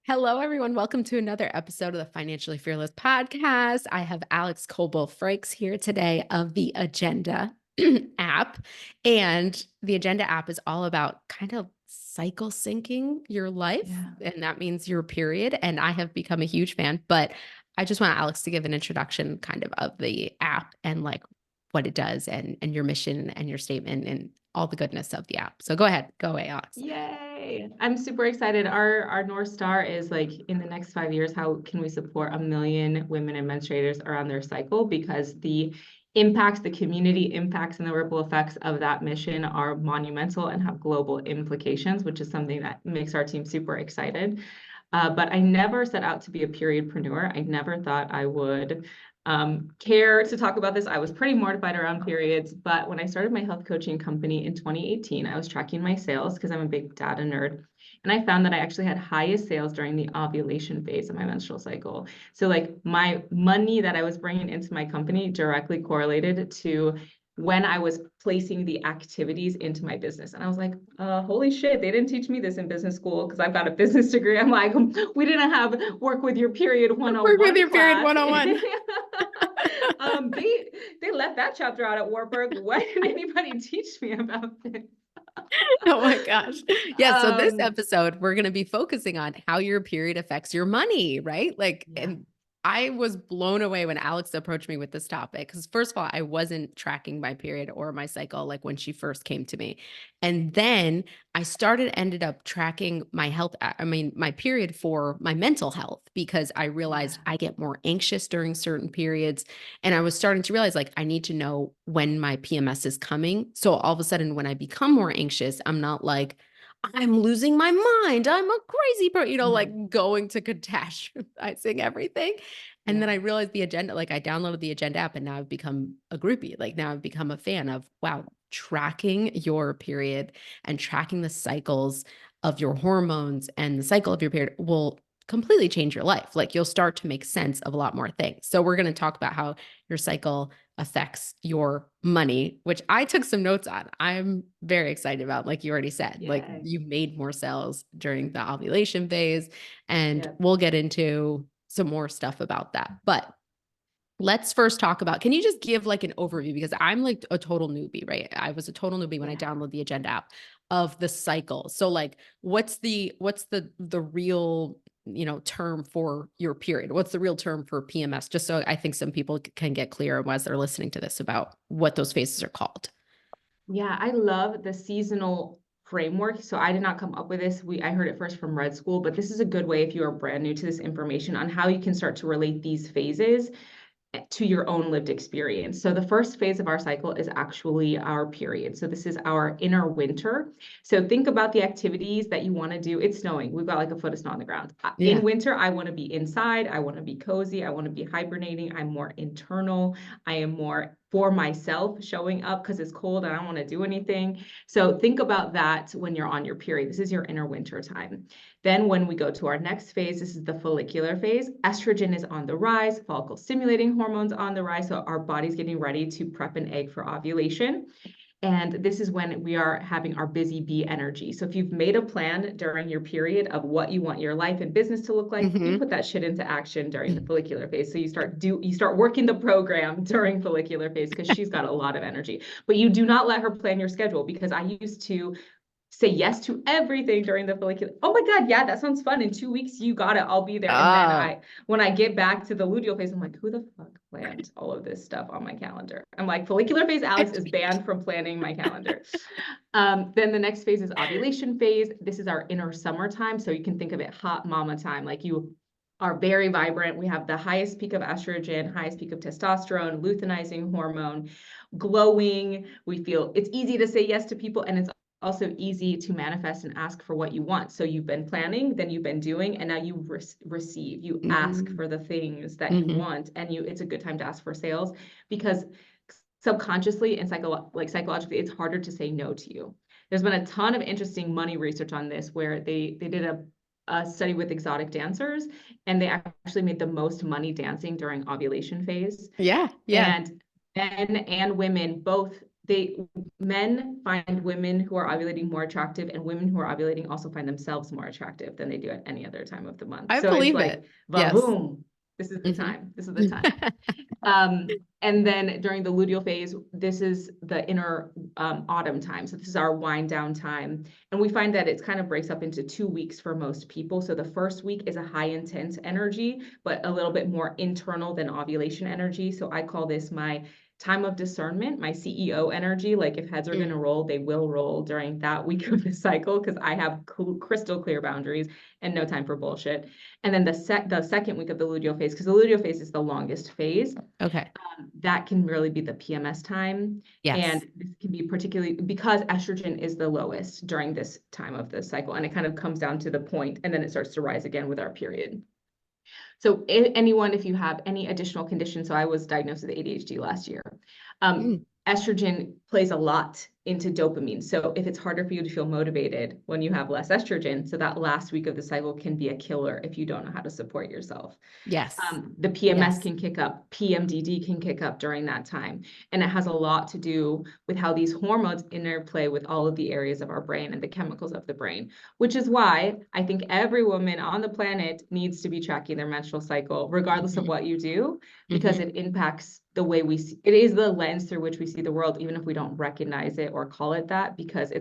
Hello, everyone. Welcome to another episode of the Financially Fearless podcast. I have Alyx Coble-Frakes here today of the Agenda app. And the Agenda app is all about kind of cycle syncing your life. Yeah. And that means your period. And I have become a huge fan. But I just want Alyx to give an introduction kind of the app and like what it does and your mission and your statement and all the goodness of the app. So go ahead. Go away, Alyx. Yay. I'm super excited. Our North Star is like in the next 5 years, how can we support 1 million women and menstruators around their cycle? Because the impacts, the community impacts and the ripple effects of that mission are monumental and have global implications, which is something that makes our team super excited. But I never set out to be a periodpreneur. I never thought I would care to talk about this. I was pretty mortified around periods, but when I started my health coaching company in 2018, I was tracking my sales because I'm a big data nerd. And I found that I actually had highest sales during the ovulation phase of my menstrual cycle. So like my money that I was bringing into my company directly correlated to when I was placing the activities into my business. And I was like, holy shit, they didn't teach me this in business school because I've got a business degree. I'm like, we didn't have work with your period 101 Work with your period class. 101. They left that chapter out at Warburg. Why didn't anybody teach me about this? Oh my gosh. Yeah. So this Um, episode, we're going to be focusing on how your period affects your money, right? Like, yeah. and I was blown away when Alyx approached me with this topic. Because first of all, I wasn't tracking my period or my cycle like when she first came to me. And then I ended up tracking my health, my period for my mental health because I realized Yeah. I get more anxious during certain periods. And I was starting to realize like I need to know when my PMS is coming. So all of a sudden, when I become more anxious, I'm not like, I'm losing my mind. I'm a crazy person, like going to catastrophizing everything. And Yeah. then I realized the agenda, like I downloaded the agenda app and now I've become a groupie. Like now I've become a fan of, wow, tracking your period and tracking the cycles of your hormones and the cycle of your period will completely change your life. Like you'll start to make sense of a lot more things. So we're going to talk about how your cycle affects your money, which I took some notes on. I'm very excited about, like you already said, like Yeah. you made more sales during the ovulation phase, and Yeah. we'll get into some more stuff about that. But let's first talk about, can you just give like an overview? Because I'm like a total newbie, right? I was a total newbie when I Yeah. downloaded the agenda app of the cycle. So like what's the real, term for your period? What's the real term for PMS? Just so I think some people can get clear as they're listening to this about what those phases are called. Yeah, I love the seasonal framework. So I did not come up with this. I heard it first from Red School, but this is a good way if you are brand new to this information on how you can start to relate these phases to your own lived experience. So the first phase of our cycle is actually our period. So this is our inner winter. So think about the activities that you want to do. It's snowing. We've got like a foot of snow on the ground. In Yeah. winter, I want to be inside. I want to be cozy. I want to be hibernating. I'm more internal. I am more for myself showing up because it's cold and I don't want to do anything. So think about that when you're on your period. This is your inner winter time. Then when we go to our next phase, this is the follicular phase. Estrogen is on the rise, follicle stimulating hormones on the rise. So our body's getting ready to prep an egg for ovulation. And this is when we are having our busy bee energy. So if you've made a plan during your period of what you want your life and business to look like, you put that shit into action during the follicular phase. So you start working the program during follicular phase because she's got a lot of energy. But you do not let her plan your schedule because I used to say yes to everything during the follicular. Oh my God, yeah, that sounds fun. In 2 weeks, you got it. I'll be there. And then when I get back to the luteal phase, I'm like, who the fuck planned all of this stuff on my calendar? I'm like, follicular phase Alyx is banned from planning my calendar. Then the next phase is ovulation phase. This is our inner summertime. So you can think of it hot mama time. Like you are very vibrant. We have the highest peak of estrogen, highest peak of testosterone, luteinizing hormone, glowing. We feel it's easy to say yes to people, and it's also easy to manifest and ask for what you want. So you've been planning, then you've been doing, and now you receive. You ask for the things that you want, and it's a good time to ask for sales because subconsciously and psychologically, it's harder to say no to you. There's been a ton of interesting money research on this where they did a study with exotic dancers, and they actually made the most money dancing during ovulation phase. Yeah. Yeah. And men and women both, men find women who are ovulating more attractive, and women who are ovulating also find themselves more attractive than they do at any other time of the month. I So it's believe like, it. Yes. boom, this is the Hmm. time. This is the time. And then during the luteal phase, this is the inner autumn time. So this is our wind down time. And we find that it kind of breaks up into 2 weeks for most people. So the first week is a high intense energy, but a little bit more internal than ovulation energy. So I call this my time of discernment, my CEO energy. Like if heads are going to Mm. roll, they will roll during that week of the cycle because I have crystal clear boundaries and no time for bullshit. And then the second week of the luteal phase, because the luteal phase is the longest phase, Okay. that can really be the PMS time. Yes. And this can be particularly because estrogen is the lowest during this time of the cycle. And it kind of comes down to the point, and then it starts to rise again with our period. So anyone, if you have any additional conditions, so I was diagnosed with ADHD last year. Mm. Estrogen plays a lot into dopamine. So if it's harder for you to feel motivated when you have less estrogen, so that last week of the cycle can be a killer if you don't know how to support yourself. Yes. The PMS Yes. can kick up, PMDD can kick up during that time. And it has a lot to do with how these hormones interplay with all of the areas of our brain and the chemicals of the brain, which is why I think every woman on the planet needs to be tracking their menstrual cycle, regardless of Hmm. what you do, because Hmm. it impacts the way we see, it is the lens through which we see the world, even if we don't recognize it or call it that, because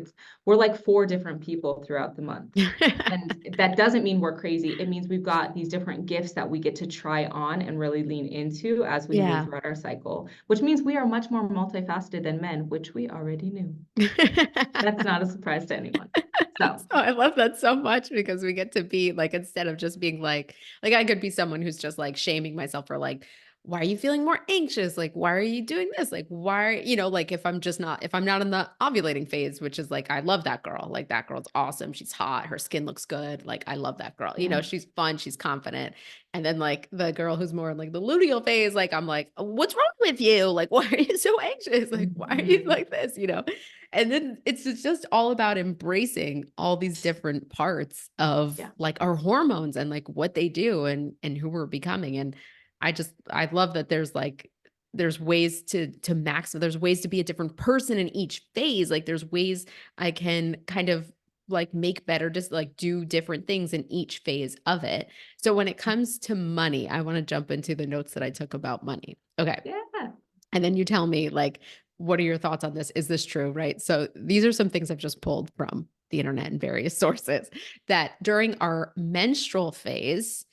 we're like 4 different people throughout the month. And that doesn't mean we're crazy. It means we've got these different gifts that we get to try on and really lean into as we move Yeah. throughout our cycle, which means we are much more multifaceted than men, which we already knew. That's not a surprise to anyone. So, So I love that so much because we get to be like, instead of just being like I could be someone who's just like shaming myself for like, why are you feeling more anxious? Like, why are you doing this? Like, why, like if I'm not in the ovulating phase, which is like, I love that girl. Like that girl's awesome. She's hot. Her skin looks good. Like, I love that girl. yeah. She's fun. She's confident. And then like the girl who's more in like the luteal phase, like, I'm like, what's wrong with you? Like, why are you so anxious? Like, why are you Mhm. like this? And then it's just all about embracing all these different parts of Yeah. like our hormones and like what they do and who we're becoming. And I love that there's ways to max, there's ways to be a different person in each phase. Like there's ways I can kind of like make better, just like do different things in each phase of it. So when it comes to money, I want to jump into the notes that I took about money. Okay. Yeah. And then you tell me, like, what are your thoughts on this? Is this true? Right. So these are some things I've just pulled from the internet and various sources that during our menstrual phase,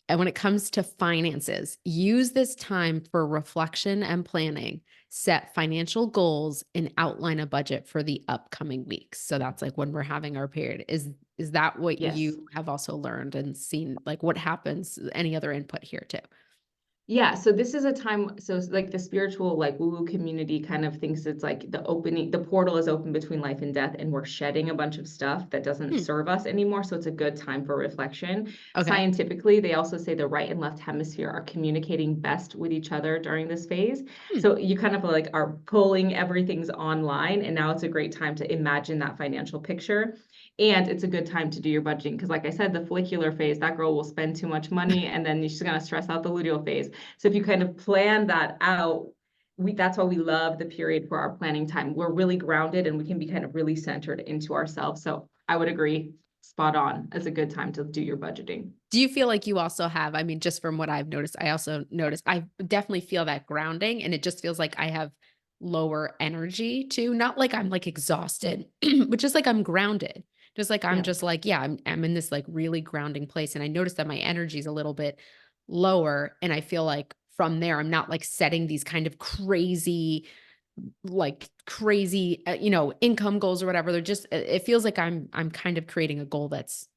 and when it comes to finances, use this time for reflection and planning, set financial goals, and outline a budget for the upcoming weeks. So that's like when we're having our period. Is that what Yes. you have also learned and seen? Like what happens? Any other input here too? Yeah, so this is a time, so it's like the spiritual, like woo-woo community kind of thinks it's like the portal is open between life and death, and we're shedding a bunch of stuff that doesn't Hmm. serve us anymore. So it's a good time for reflection. Okay. Scientifically, they also say the right and left hemisphere are communicating best with each other during this phase. Hmm. So you kind of like are pulling everything's online, and now it's a great time to imagine that financial picture. And it's a good time to do your budgeting because, like I said, the follicular phase, that girl will spend too much money and then she's going to stress out the luteal phase. So if you kind of plan that out, that's why we love the period for our planning time. We're really grounded and we can be kind of really centered into ourselves. So I would agree, spot on. It's a good time to do your budgeting. Do you feel like you also have, I mean, just from what I've noticed, I also noticed I definitely feel that grounding and it just feels like I have lower energy too. Not like I'm like exhausted, but just like I'm grounded. Just like I'm Yeah. just like, yeah, I'm in this like really grounding place. And I noticed that my energy is a little bit lower. And I feel like from there, I'm not like setting these kind of crazy, income goals or whatever. They're just, it feels like I'm kind of creating a goal that's,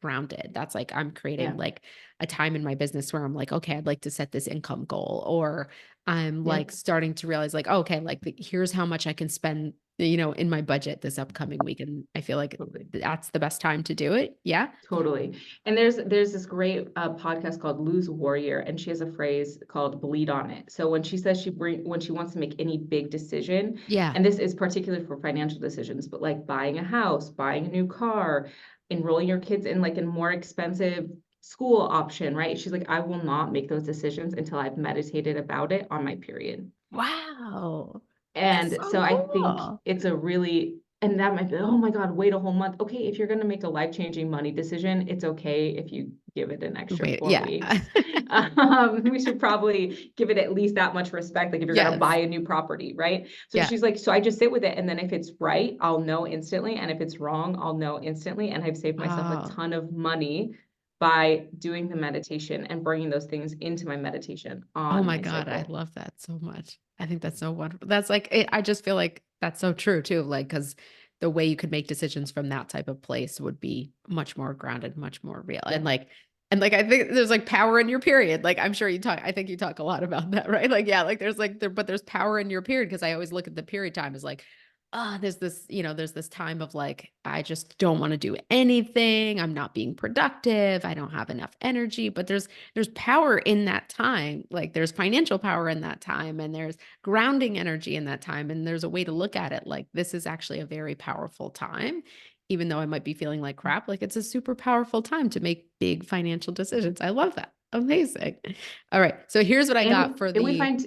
grounded. That's like, I'm creating Yeah. like a time in my business where I'm like, okay, I'd like to set this income goal, or I'm Yeah. like starting to realize like, okay, like here's how much I can spend, in my budget this upcoming week. And I feel like Totally. that's the best time to do it. Yeah. Totally. And there's this great podcast called Lose Warrior, and she has a phrase called bleed on it. So when she says when she wants to make any big decision, Yeah. and this is particularly for financial decisions, but like buying a house, buying a new car, enrolling your kids in like a more expensive school option, right? She's like, I will not make those decisions until I've meditated about it on my period. Wow. That's And so so I think cool. it's a really, and that might be, oh my God, wait a whole month. Okay, if you're going to make a life-changing money decision, it's okay if you give it an extra Wait, 4 weeks. We should probably give it at least that much respect. Like if you're going to buy Yes. a new property, right? So Yeah. she's like, so I just sit with it. And then if it's right, I'll know instantly. And if it's wrong, I'll know instantly. And I've saved myself a Oh, ton of money by doing the meditation and bringing those things into my meditation oh on my my God. I cycle. love that so much. I think that's so wonderful. That's like, I just feel like that's so true too. Like, because the way you could make decisions from that type of place would be much more grounded, much more real. Yep. And like, I think there's like power in your period. Like, I'm sure I think you talk a lot about that, right? Like, yeah, like there's like, but there's power in your period. Cause I always look at the period time as like, there's this, there's this time of like, I just don't want to do anything. I'm not being productive. I don't have enough energy, but there's power in that time. Like there's financial power in that time and there's grounding energy in that time. And there's a way to look at it. Like this is actually a very powerful time, even though I might be feeling like crap, like it's a super powerful time to make big financial decisions. I love that. Amazing. All right. So here's what I got for And we the, find,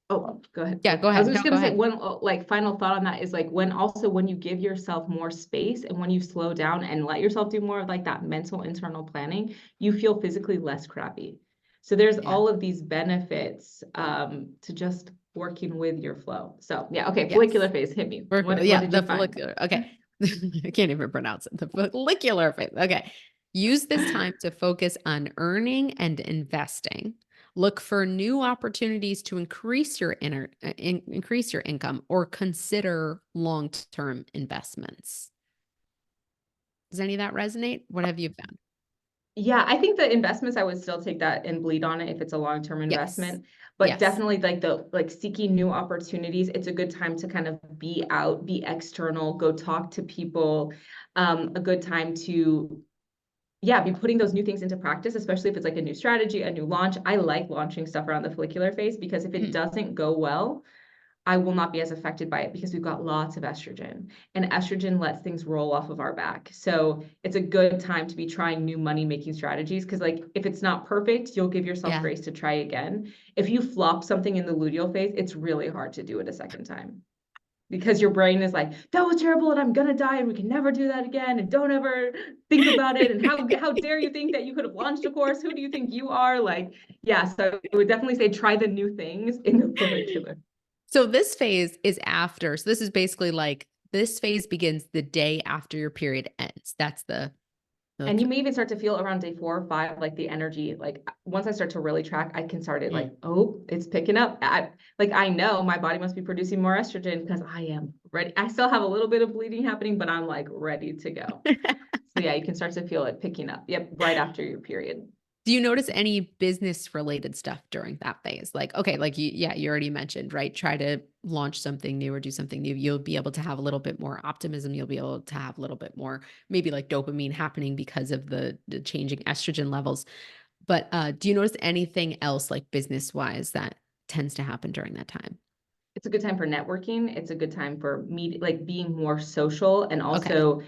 oh, go ahead. yeah, go I was ahead. No, just go gonna say ahead. one like final thought on that is like when you give yourself more space and when you slow down and let yourself do more of like that mental internal planning, you feel physically less crappy. So there's Yeah. all of these benefits to just working with your flow. So yeah, okay, Yes. follicular phase hit me. What Yeah, did the you find? follicular. Okay. I can't even pronounce it. The follicular phase. Okay. Use this time to focus on earning and investing. Look for new opportunities to increase your income or consider long-term investments. Does any of that resonate? What have you found? Yeah, I think the investments, I would still take that and bleed on it if it's a long-term Yes. investment. But Yes. definitely like the like seeking new opportunities, it's a good time to kind of be out, be external, go talk to people. A good time to, yeah, be putting those new things into practice, especially if it's like a new strategy, a new launch. I like launching stuff around the follicular phase because if it Mm, doesn't go well, I will not be as affected by it because we've got lots of estrogen and estrogen lets things roll off of our back. So it's a good time to be trying new money making strategies because like if it's not perfect, you'll give yourself yeah. grace to try again. If you flop something in the luteal phase, it's really hard to do it a second time because your brain is like, that was terrible and I'm gonna die and we can never do that again and don't ever think about it and how dare you think that you could have launched a course? Who do you think you are? Like, yeah, so I would definitely say try the new things in the follicular. So this phase is after. So this is basically like this phase begins the day after your period ends. That's the And you may even start to feel around day 4 or 5, like the energy, like once I start to really track, I can start it like, mm. oh, it's picking up. I know my body must be producing more estrogen because I am ready. I still have a little bit of bleeding happening, but I'm like ready to go. So yeah, you can start to feel it picking up. Yep, right after your period. Do you notice any business related stuff during that phase? Like, okay, like you already mentioned, right? Try to launch something new or do something new. You'll be able to have a little bit more optimism. You'll be able to have a little bit more, maybe like dopamine happening because of the changing estrogen levels. But do you notice anything else like business wise that tends to happen during that time? It's a good time for networking. It's a good time for me, like being more social and Okay. also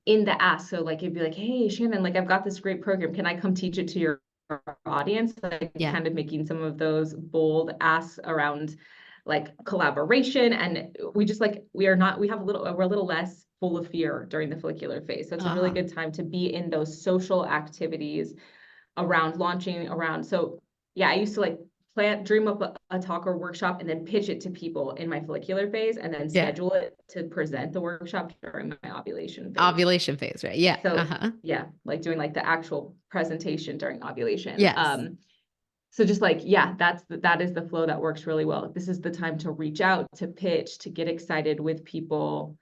in the ask. So like it'd be like, hey, Shannon, like I've got this great program. Can I come teach it to your audience? Like Yeah. kind of making some of those bold asks around like collaboration. And we just like we have we're a little less full of fear during the follicular phase. So it's a really Ah, good time to be in those social activities around launching around. So yeah, I used to like dream up a talk or workshop and then pitch it to people in my follicular phase and then yeah. schedule it to present the workshop during my ovulation phase. Ovulation phase, right? Yeah. So Uh-huh. yeah, like doing like the actual presentation during ovulation. Yes. So just like, yeah, that is the flow that works really well. This is the time to reach out, to pitch, to get excited with people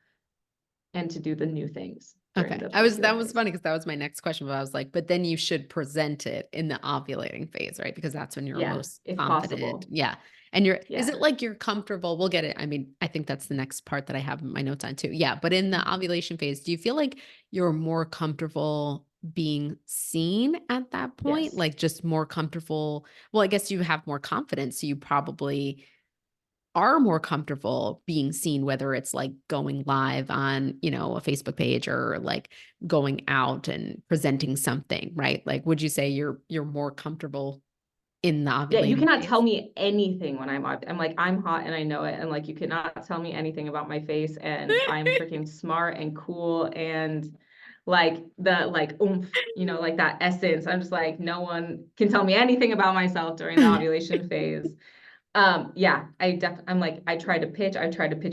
and to do the new things during Okay. the That follicular was phase. funny because that was my next question, but I was like, but then you should present it in the ovulating phase, right? Because that's when you're Yeah, most if confident. possible. Yeah. Is Yeah. it like you're comfortable? We'll get it. I mean, I think that's the next part that I have my notes on too. Yeah. But in the ovulation phase, do you feel like you're more comfortable being seen at that point? Yes. Like just more comfortable? Well, I guess you have more confidence. So you probably are more comfortable being seen, whether it's like going live on, a Facebook page or like going out and presenting something, right? Like, would you say you're more comfortable in the Yeah, you ovulating cannot tell phase. me anything when I'm like, I'm hot and I know it. And like, you cannot tell me anything about my face. And I'm freaking smart and cool and like the like oomph, like that essence. I'm just like, no one can tell me anything about myself during the ovulation phase. Yeah, I'm like, I try to pitch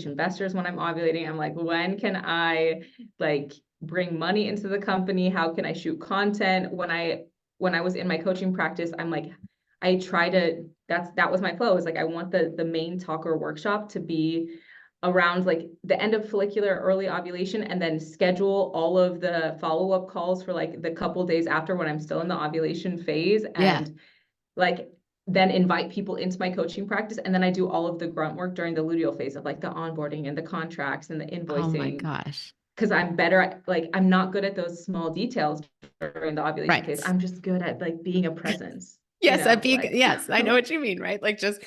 investors when I'm ovulating. I'm like, when can I like bring money into the company? How can I shoot content? When I was in my coaching practice, I'm like, I try to, that was my flow. Is like, I want the main talk or workshop to be around like the end of follicular early ovulation, and then schedule all of the follow-up calls for like the couple days after when I'm still in the ovulation phase, Yeah. and like then invite people into my coaching practice. And then I do all of the grunt work during the luteal phase of like the onboarding and the contracts and the Oh my invoicing. gosh. Because I'm better at like, I'm not good at those small details during the ovulation phase. Right. I'm just good at like being a presence, Yes, like yes, I know what you mean, right? Like just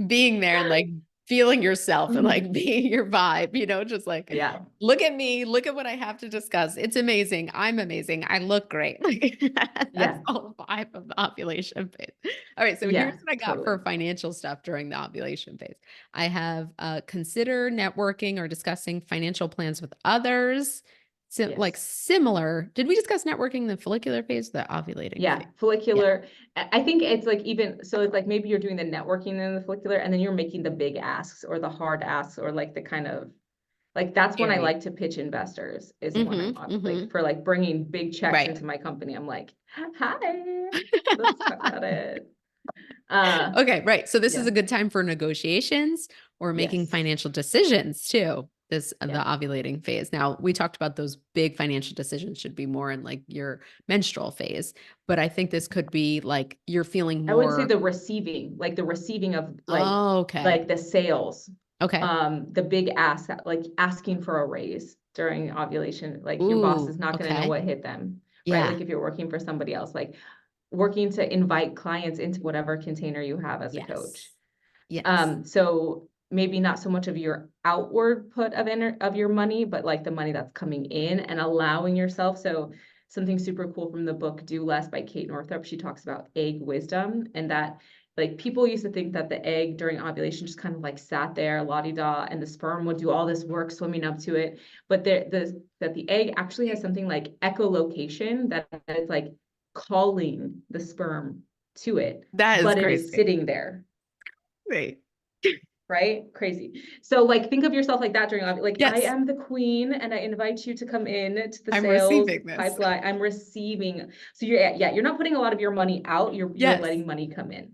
being there and like feeling yourself and like being your vibe, just like yeah, look at me, look at what I have to discuss. It's amazing. I'm amazing. I look great. Like that's yeah, the whole vibe of the ovulation phase. All right, so here's yeah, what I got for totally. financial stuff during the ovulation phase. I have consider networking or discussing financial plans with others. So, like Yes. similar. Did we discuss networking in the follicular phase, the ovulating Yeah, phase? Yeah. follicular. I think it's like, even so it's like maybe you're doing the networking in the follicular, and then you're making the big asks or the hard asks, or like the kind of like, that's when I Very. like to pitch investors, is when I'm Mm-hmm. on like Mm-hmm. for like bringing big checks Right. into my company. I'm like, hi, let's talk about it. Uh Okay, right. So this is yeah, a good time for negotiations or making yes, financial decisions too. The yeah. ovulating phase. Now, we talked about those big financial decisions should be more in like your menstrual phase, but I think this could be like you're feeling I would say more. the receiving of Oh, like okay. the sales, Okay. the big ask, like asking for a raise during ovulation. Like your boss is Ooh, not going to know okay. what hit them, right? Yeah. Like if you're working for somebody else, like working to invite clients into whatever container you have as a coach. Yes. Yes. So maybe not so much of your outward put of your money, but like the money that's coming in, and allowing yourself. So something super cool from the book Do Less by Kate Northrup, she talks about egg wisdom, and that like people used to think that the egg during ovulation just kind of like sat there la-di-da, and the sperm would do all this work swimming up to it. But that the egg actually has something like echolocation, that it's like calling the sperm to it, That is but it is crazy. sitting there, Right. right? Crazy. So like think of yourself like that during like, I Yes. am the queen and I invite you to come in to the I'm sales receiving this. pipeline. I'm receiving. So you're not putting a lot of your money out. You're Yes. letting money come in.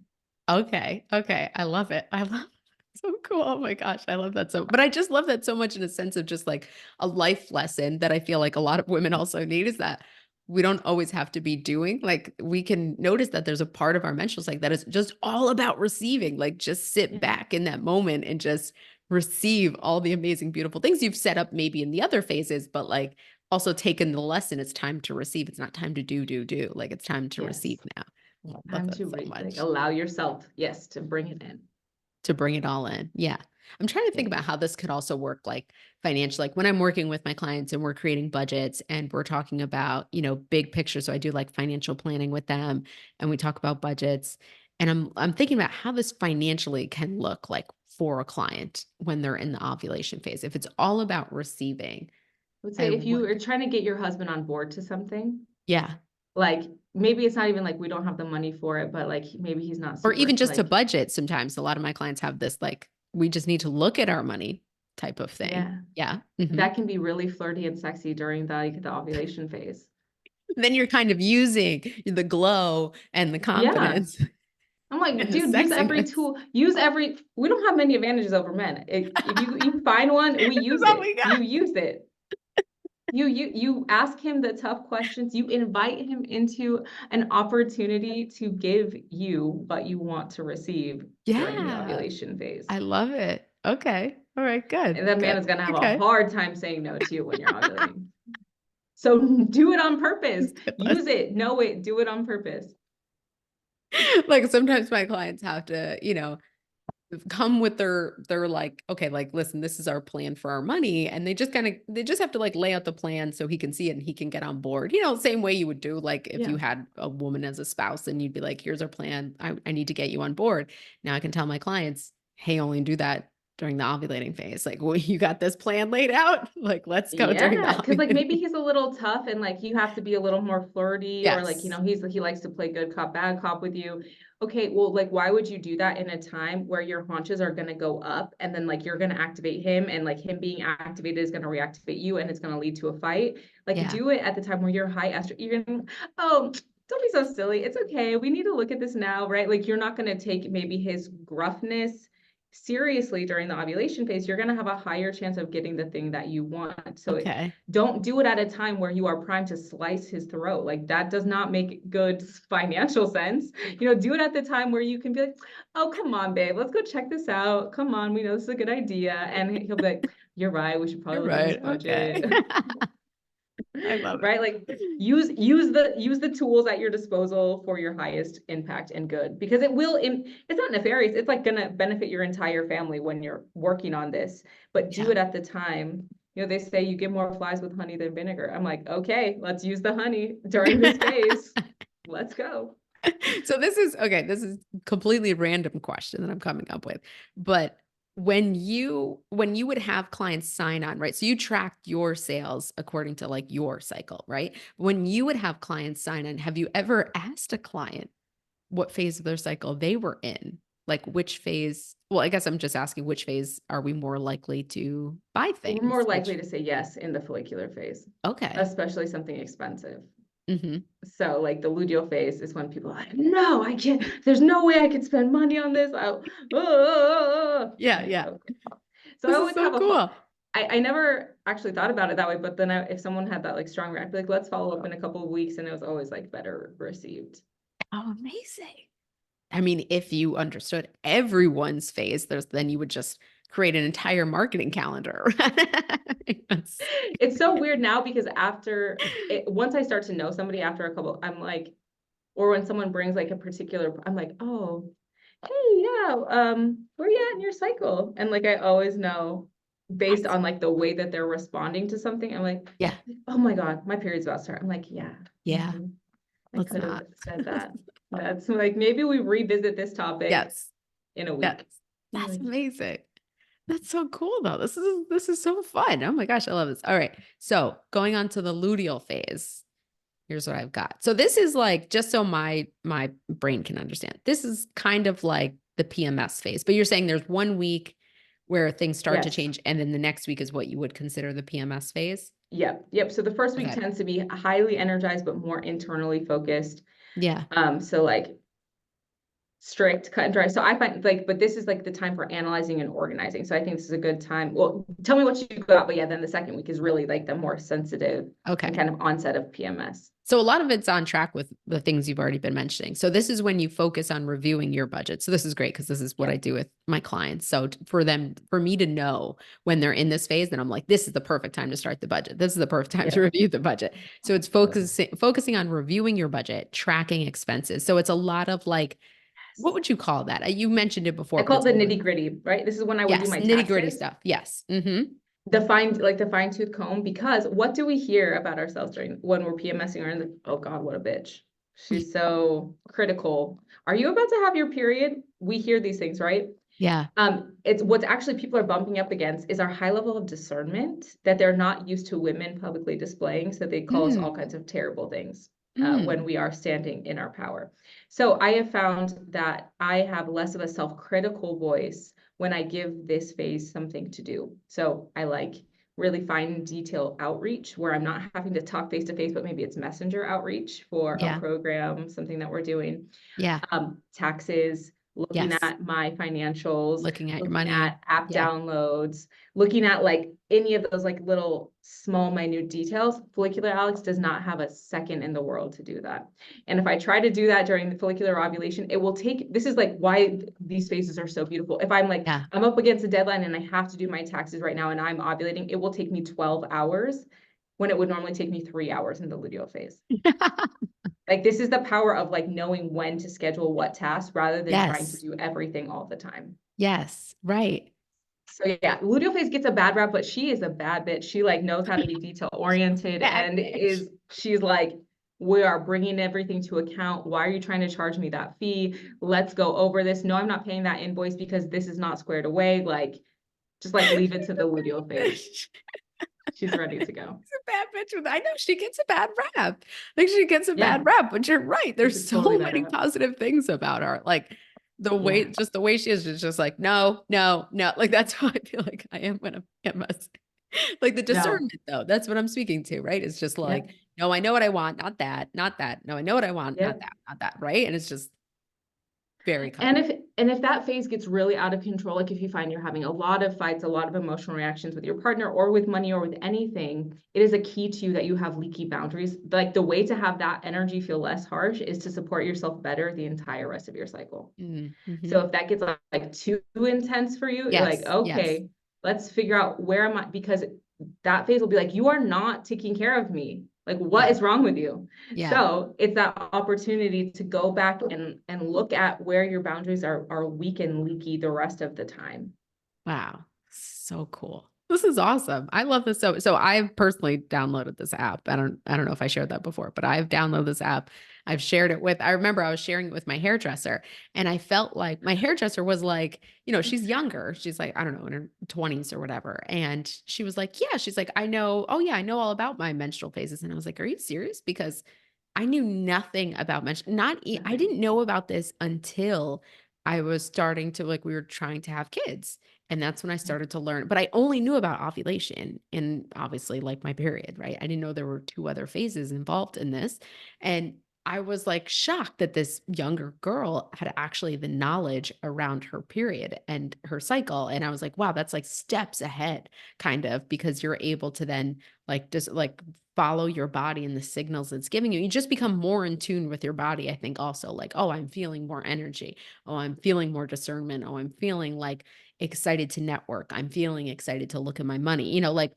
Okay. Okay. I love it. I love it. So cool. Oh my gosh. I love that so, but I just love that so much in a sense of just like a life lesson that I feel like a lot of women also need is that we don't always have to be doing. Like we can notice that there's a part of our menstrual cycle that is just all about receiving. Like just sit Yeah. back in that moment and just receive all the amazing, beautiful things you've set up maybe in the other phases, but like also taken the lesson. It's time to receive. It's not time to do. Like it's time to receive Yes. now. I love Time that to so like much. allow yourself, yes, to bring it in. To bring it all in. Yeah. I'm trying to think Yeah. about how this could also work like financially. Like when I'm working with my clients and we're creating budgets and we're talking about, big picture. So I do like financial planning with them and we talk about budgets. And I'm thinking about how this financially can look like for a client when they're in the ovulation phase. If it's all about receiving, I would I say if you are wonder. trying to get your husband on board to something, Yeah. like maybe it's not even like we don't have the money for it, but like maybe he's not Or even super just a like, budget sometimes. A lot of my clients have this like, we just need to look at our money type of thing. yeah. Yeah. Hmm. That can be really flirty and sexy during the ovulation phase. Then you're kind of using the glow and the Yeah. confidence I'm like, and the dude, use every sexiness. tool, we don't have many advantages over men. If you find one, we That's use all we it. got. You use it. You ask him the tough questions. You invite him into an opportunity to give you what you want to receive during the Yeah, ovulation phase. I love it. Okay. All right. Good. And that man Good. is gonna have a Okay. hard time saying no to you when you're ovulating. So do it on purpose. That's good. Use it, know it, do it on purpose. Like sometimes my clients have to, come with their like, okay, like, listen, this is our plan for our money. And they just have to like lay out the plan so he can see it and he can get on board. Same way you would do like if Yeah. you had a woman as a spouse and you'd be like, here's our plan. I need to get you on board. Now I can tell my clients, hey, only do that during the ovulating phase. Like, well, you got this plan laid out. Like, let's go during the Yeah, because like maybe ovulating. he's a little tough and like you have to be a little more flirty or like, Yes. he likes to play good cop, bad cop with you. Okay, well, like why would you do that in a time where your haunches are gonna go up and then like you're gonna activate him and like him being activated is gonna reactivate you and it's gonna lead to a fight. Like Yeah. do it at the time where you're high estrogen. You're gonna, oh, don't be so silly. It's okay. We need to look at this now, right? Like you're not gonna take maybe his gruffness seriously during the ovulation phase. You're going to have a higher chance of getting the thing that you want. So Okay. don't do it at a time where you are primed to slice his throat. Like that does not make good financial sense. Do it at the time where you can be like, oh, come on, babe, let's go check this out. Come on, we know this is a good idea. And he'll be like, you're right. We should You're probably look at this right. Okay. budget. I love Right? Like it. use the tools at your disposal for your highest impact and good because it's not nefarious. It's like gonna benefit your entire family when you're working on this, but do Yeah. it at the time. They say you get more flies with honey than vinegar. I'm like, okay, let's use the honey during this phase. Let's go. So this is okay. This is completely random question that I'm coming up with. But when you would have clients sign on, right? So you track your sales according to like your cycle, right? When you would have clients sign on, have you ever asked a client what phase of their cycle they were in? Like which phase? Well, I guess I'm just asking which phase are we more likely to buy We're more things? likely Which to say yes in the follicular phase, okay. especially something expensive. Hmm. So like the luteal phase is when people are like, no, I can't, there's no way I could spend money on this. Yeah, Like, yeah. okay. So I This is always so have cool. I never actually thought about it that way, but then if someone had that like strong react, like, let's follow up in a couple of weeks. And it was always like better received. Oh, amazing. I mean, if you understood everyone's phase, then you would just create an entire marketing calendar. Yes. It's so weird now because once I start to know somebody after a couple, I'm like, or when someone brings like a particular, I'm like, oh, hey, yeah, where you at in your cycle? And like I always know based That's on like the way that they're responding to something, I'm like, yeah, oh my God, my period's about to start. I'm like, yeah, yeah. I Let's could have not. said that. That's like maybe we revisit this topic Yes, in a yes. week. I'm That's like, amazing. That's so cool though. This is so fun. Oh my gosh, I love this. All right. So going on to the luteal phase. Here's what I've got. So this is like just so my brain can understand. This is kind of like the PMS phase, but you're saying there's 1 week where things start to yes. change, and then the next week is what you would consider the PMS phase. Yep. So the first week Okay. tends to be highly energized, but more internally focused. Yeah. So like strict, cut and dry. So I find like, but this is like the time for analyzing and organizing. So I think this is a good time. Well, tell me what you got, but yeah, then the second week is really like the more sensitive and Okay. kind of onset of PMS. So a lot of it's on track with the things you've already been mentioning. So this is when you focus on reviewing your budget. So this is great because this is what I Yep. do with my clients. So for me to know when they're in this phase, then I'm like, this is the perfect time to start the budget. This is the perfect time to Yep. review the budget. So it's focusing on reviewing your budget, tracking expenses. So it's a lot of like, what would you call that? You mentioned it I before, but call it it's the more like, nitty gritty, right? This is when I would do yes, my nitty gritty taxes, stuff. Yes. Mm-hmm. the fine tooth comb, because what do we hear about ourselves during when we're PMSing or in the, oh God, what a bitch. She's so critical. Are you about to have your period? We hear these things, right? Yeah. It's what's actually people are bumping up against is our high level of discernment that they're not used to women publicly displaying. So they call us all Mm, kinds of terrible things when mm, we are standing in our power. So I have found that I have less of a self-critical voice when I give this phase something to do. So I like really fine detail outreach where I'm not having to talk face to face, but maybe it's messenger outreach for a yeah. program, something that we're doing. Yeah. Taxes, looking Yes. at my financials, Looking at your looking money. at app Yeah. downloads, looking at like any of those like little small minute details. Follicular Alyx does not have a second in the world to do that. And if I try to do that during the follicular ovulation, it will take, this is like why these phases are so beautiful. If I'm like, Yeah. I'm up against a deadline and I have to do my taxes right now and I'm ovulating, it will take me 12 hours when it would normally take me 3 hours in the luteal phase. Like this is the power of like knowing when to schedule what tasks rather than trying to Yes. do everything all the time. Yes. Right. So yeah, luteal phase gets a bad rap, but she is a bad bitch. She like knows how to be detail oriented Bad and bitch. she's like, we are bringing everything to account. Why are you trying to charge me that fee? Let's go over this. No, I'm not paying that invoice because this is not squared away. Like, just like leave it to the luteal phase. Bitch. She's ready to go. A bad bitch with, I know she gets a bad rap. Like she gets a bad Yeah, rap, but you're right. it's There's a so totally bad many rap. positive things about her. Like Yeah. just the way she is just like, no, no, no. Like that's how I feel like I am when I'm PMS. Like the No. discernment though, that's what I'm speaking to, right? It's just like, Yep. no, I know what I want, not that, not that. No, I know what I want, not Yep. that, not that, right? And it's just very And common. if that phase gets really out of control, like if you find you're having a lot of fights, a lot of emotional reactions with your partner or with money or with anything, it is a key to you that you have leaky boundaries. Like the way to have that energy feel less harsh is to support yourself better the entire rest of your cycle. Mm-hmm. So if that gets like too intense for you, you're like, Yes, yes. okay, let's figure out where am I, because that phase will be like, you are not taking care of me. Like, what Yeah, is wrong with you? yeah. So it's that opportunity to go back and look at where your boundaries are weak and leaky the rest of the time. Wow. So cool. This is awesome. I love this. So I've personally downloaded this app. I don't know if I shared that before, but I've downloaded this app. I've shared it with, I remember I was sharing it with my hairdresser and I felt like my hairdresser was like, she's younger. She's like, I don't know, in her 20s or whatever. And she was like, yeah, she's like, I know, oh yeah, I know all about my menstrual phases. And I was like, are you serious? Because I knew nothing about I Nothing. didn't know about this until I was starting to like we were trying to have kids. And that's when I started to learn, but I only knew about ovulation and obviously like my period, right? I didn't know there were two other phases involved in this. And I was like shocked that this younger girl had actually the knowledge around her period and her cycle. And I was like, wow, that's like steps ahead, kind of, because you're able to then like just like follow your body and the signals it's giving you. You just become more in tune with your body, I think, also like, oh, I'm feeling more energy. Oh, I'm feeling more discernment. Oh, I'm feeling like excited to network. I'm feeling excited to look at my money. Like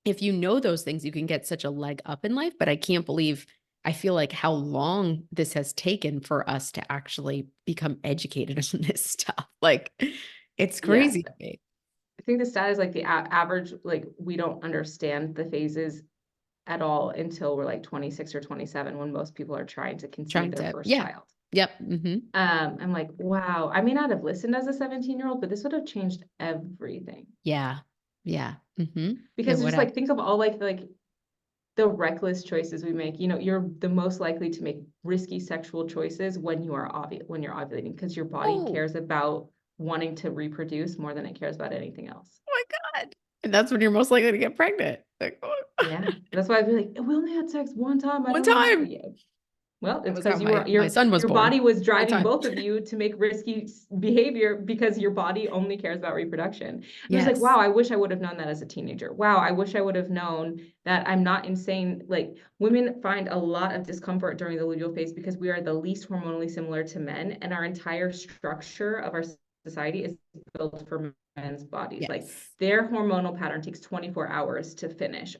if you know those things, you can get such a leg up in life. But I can't believe, I feel like how long this has taken for us to actually become educated on this stuff. Like it's Yeah. crazy to me. I think the stat is like the average, like we don't understand the phases at all until we're like 26 or 27 when most people are trying to conceive Trying their to, first yeah. child. Yep. Hmm. I'm like, wow, I may not have listened as a 17-year-old, but this would have changed everything. Yeah. Yeah. Hmm. It Because would just have. like think of all like the reckless choices we make. You're the most likely to make risky sexual choices when when you're ovulating because your body Oh, cares about wanting to reproduce more than it cares about anything else. oh my God. And that's when you're most likely to get pregnant. Like, oh, Yeah. That's why I'd be like, we only had sex one time. I one don't want to have it time. yet. Well, That it's was how because you were my son was your born. body was One driving time. both of you to make risky behavior because your body only cares about reproduction. It was like, Yes. wow, I wish I would have known that as a teenager. Wow, I wish I would have known that I'm not insane. Like women find a lot of discomfort during the luteal phase because we are the least hormonally similar to men, and our entire structure of our society is built for men's bodies. Like Yes. their hormonal pattern takes 24 hours to finish,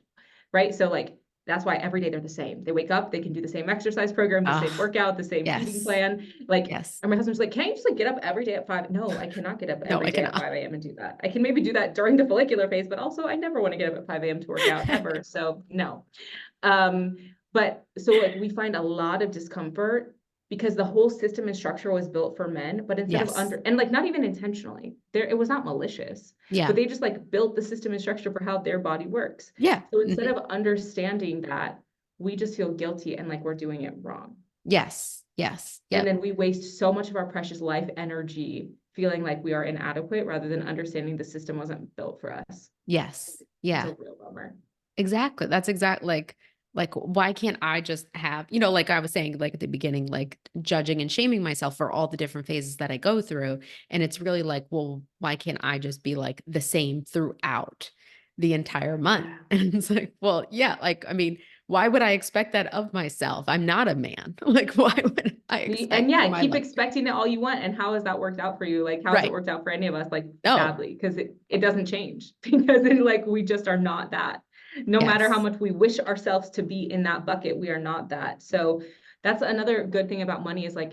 right? So like that's why every day they're the same. They wake up, they can do the same exercise program, the same Ah, workout, the same feeding yes. plan. Like, Yes. and my husband's like, can't you just like get up every day at 5? No, I cannot get up No, every I day at cannot. 5 a.m. and do that. I can maybe do that during the follicular phase, but also I never want to get up at 5 a.m. to work out ever. So no. Um, but so like we find a lot of discomfort because the whole system and structure was built for men, but instead of Yes. and like not even intentionally, it was not malicious, but Yeah. they just like built the system and structure for how their body works. Yeah. So instead Hmm. of understanding that, we just feel guilty and like we're doing it wrong. Yes. Yes. And Yep. then we waste so much of our precious life energy feeling like we are inadequate rather than understanding the system wasn't built for us. Yes. It's a Yeah. real bummer. Exactly. That's exactly like why can't I just have, like I was saying like at the beginning, like judging and shaming myself for all the different phases that I go through. And it's really like, well, why can't I just be like the same throughout the entire month? Yeah. And it's like, well, yeah, like I mean, why would I expect that of myself? I'm not a man. Like, why would I And expect in yeah, my keep life? expecting it all you want. And how has that worked out for you? Like, how has it Right. worked out for any of us? Like, No. badly, because it doesn't change because like we just are not that. No matter how Yes. much we wish ourselves to be in that bucket, we are not that. So that's another good thing about money is like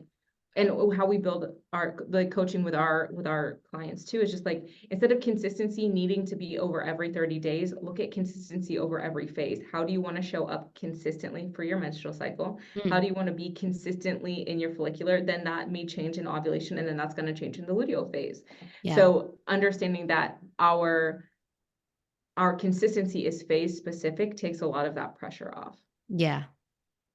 and how we build our like coaching with our clients too is just like, instead of consistency needing to be over every 30 days, look at consistency over every phase. How do you want to show up consistently for your menstrual cycle? How Mm, do you want to be consistently in your follicular? Then that may change in ovulation, and then that's going to change in the luteal phase. yeah. So understanding that our consistency is phase specific takes a lot of that pressure off. Yeah.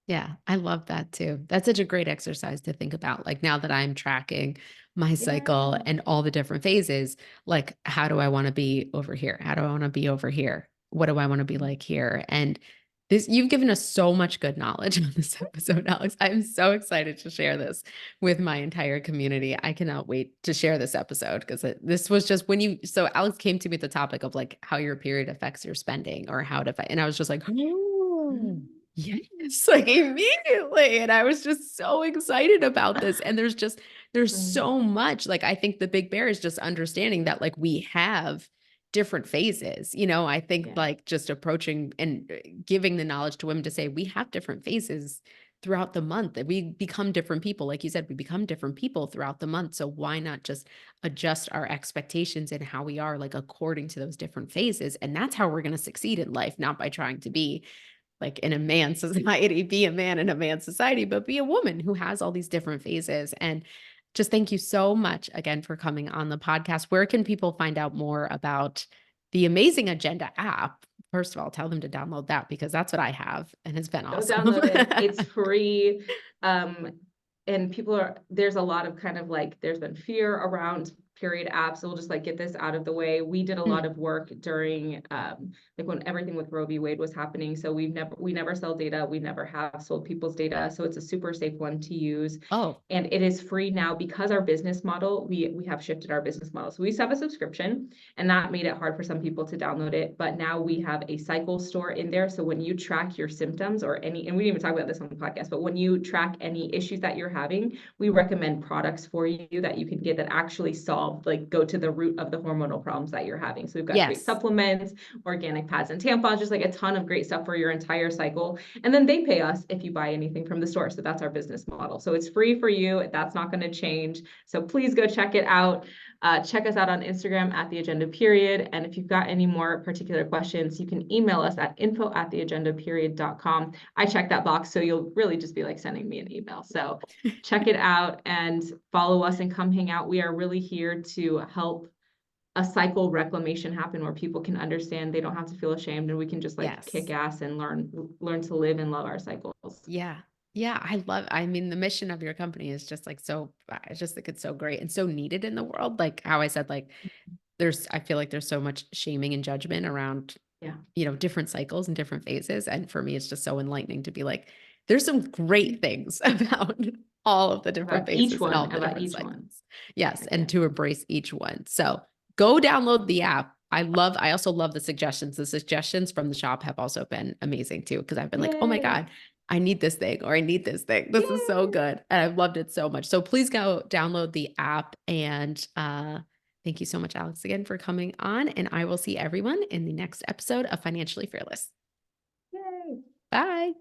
Yeah, I love that too. That's such a great exercise to think about. Like now that I'm tracking my cycle Yeah. and all the different phases, like how do I want to be over here? How do I want to be over here? What do I want to be like here? And this, you've given us so much good knowledge on this episode, Alex. I'm so excited to share this with my entire community. I cannot wait to share this episode because this was just when you, so Alex came to me with the topic of like how your period affects your spending or how to, and I was just like, oh, yes, like immediately. And I was just so excited about this. And there's Mm, so much. Like, I think the big bear is just understanding that like we have different phases. I think yeah. like just approaching and giving the knowledge to women to say we have different phases throughout the month, that we become different people. Like you said, we become different people throughout the month. So why not just adjust our expectations and how we are like according to those different phases? And that's how we're going to succeed in life, not by trying to be like in a man society, be a man in a man society, but be a woman who has all these different phases. And just thank you so much again for coming on the podcast. Where can people find out more about the amazing Agenda app? First of all, tell them to download that because that's what I have and it's been Go awesome. download it. It's free. Um, and there's a lot of kind of like, there's been fear around period apps. So we'll just like get this out of the way. We did a lot Mm. of work during like when everything with Roe v. Wade was happening. So we never sell data. We never have sold people's data. So it's a super safe one to use. Oh, And it is free now because our business model, we have shifted our business model. So we used to have a subscription, and that made it hard for some people to download it. But now we have a cycle store in there. So when you track your symptoms or any, and we didn't even talk about this on the podcast, but when you track any issues that you're having, we recommend products for you that you can get that actually solve, like go to the root of the hormonal problems that you're having. So we've got great yes. supplements, organic pads and tampons, just like a ton of great stuff for your entire cycle. And then they pay us if you buy anything from the store. So that's our business model. So it's free for you. That's not going to change. So please go check it out. Check us out on Instagram at The Agenda Period. And if you've got any more particular questions, you can email us at info@theagendaperiod.com. I check that box, so you'll really just be like sending me an email. So check it out and follow us and come hang out. We are really here to help a cycle reclamation happen where people can understand they don't have to feel ashamed, and we can just like kick Yes. ass and learn to live and love our cycles. Yeah. Yeah. I mean, the mission of your company is just like so, I just think it's so great and so needed in the world. Like how I said, like, I feel like there's so much shaming and judgment around, Yeah. different cycles and different phases. And for me, it's just so enlightening to be like, there's some great things about all of the different phases and all of the About different each one. cycles. Yes. Heck And yeah. to embrace each one. So go download the app. I also love the suggestions. The suggestions from the shop have also been amazing too. Cause I've been like, oh my Yay. God, I need this thing or I need this thing. This is so Yay. good. And I've loved it so much. So please go download the app and, thank you so much, Alex, again for coming on. And I will see everyone in the next episode of Financially Fearless. Yay. Bye.